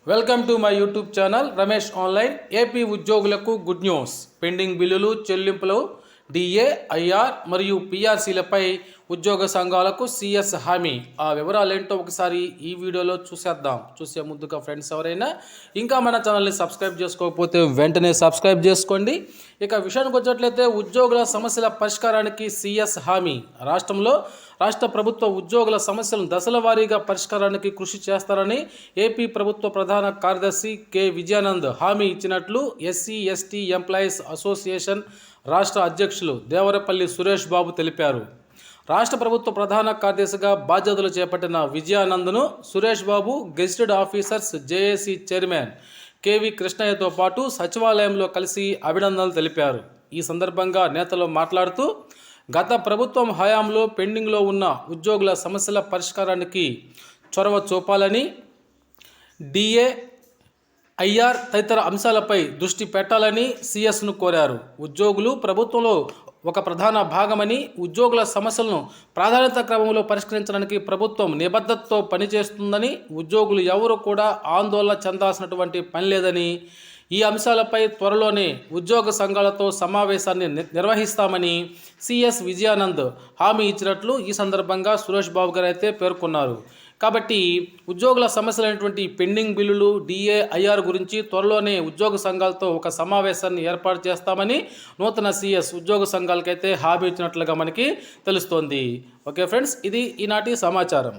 Welcome to my YouTube channel Ramesh online. AP ఉద్యోగులకు good news. Pending బిల్లులు చెల్లింపులు DA, IR మరియు పిఆర్సీలపై ఉద్యోగ సంఘాలకు సిఎస్ హామీ. ఆ వివరాలు ఏంటో ఒకసారి ఈ వీడియోలో చూసేద్దాం. చూసే ముందుగా ఫ్రెండ్స్ ఎవరైనా ఇంకా మన ఛానల్ని సబ్స్క్రైబ్ చేసుకోకపోతే వెంటనే సబ్స్క్రైబ్ చేసుకోండి. ఇక విషయానికి వచ్చేట్లయితే ఉద్యోగుల సమస్యల పరిష్కారానికి సిఎస్ హామీ. రాష్ట్ర ప్రభుత్వ ఉద్యోగుల సమస్యలను దశల వారీగా పరిష్కారానికి కృషి చేస్తారని ఏపీ ప్రభుత్వ ప్రధాన కార్యదర్శి కె విజయానంద్ హామీ ఇచ్చినట్లు ఎస్సీ ఎస్టీ ఎంప్లాయీస్ అసోసియేషన్ రాష్ట్ర అధ్యక్షులు దేవరపల్లి సురేష్ బాబు తెలిపారు. రాష్ట్ర ప్రభుత్వ ప్రధాన కార్యదర్శిగా బాధ్యతలు చేపట్టిన విజయానంద్ను Suresh Babu gazetted officers JAC chairman KV కృష్ణయ్యతో పాటు సచివాలయంలో కలిసి అభినందనలు తెలిపారు. ఈ సందర్భంగా నేతలు మాట్లాడుతూ గత ప్రభుత్వం హయాంలో పెండింగ్లో ఉన్న ఉద్యోగుల సమస్యల పరిష్కారానికి చొరవ చూపాలని, డిఏ, ఐఆర్ తదితర అంశాలపై దృష్టి పెట్టాలని సిఎస్ను కోరారు. ఉద్యోగులు ప్రభుత్వంలో ఒక ప్రధాన భాగమని, ఉద్యోగుల సమస్యలను ప్రాధాన్యత క్రమంలో పరిష్కరించడానికి ప్రభుత్వం నిబద్ధతతో పనిచేస్తుందని, ఉద్యోగులు ఎవరు కూడా ఆందోళన చెందాల్సినటువంటి పని లేదని, ఈ అంశాలపై త్వరలోనే ఉద్యోగ సంఘాలతో సమావేశాన్ని నిర్వహిస్తామని సిఎస్ విజయానంద్ హామీ ఇచ్చినట్లు ఈ సందర్భంగా సురేష్ బాబు గారు అయితే పేర్కొన్నారు. కాబట్టి ఉద్యోగుల సమస్యలైనటువంటి పెండింగ్ బిల్లులు, డిఏ, ఐఆర్ గురించి త్వరలోనే ఉద్యోగ సంఘాలతో ఒక సమావేశాన్ని ఏర్పాటు చేస్తామని నూతన సిఎస్ ఉద్యోగ సంఘాలకైతే హామీ ఇచ్చినట్లుగా మనకి తెలుస్తోంది. ఓకే ఫ్రెండ్స్, ఇది ఈనాటి సమాచారం.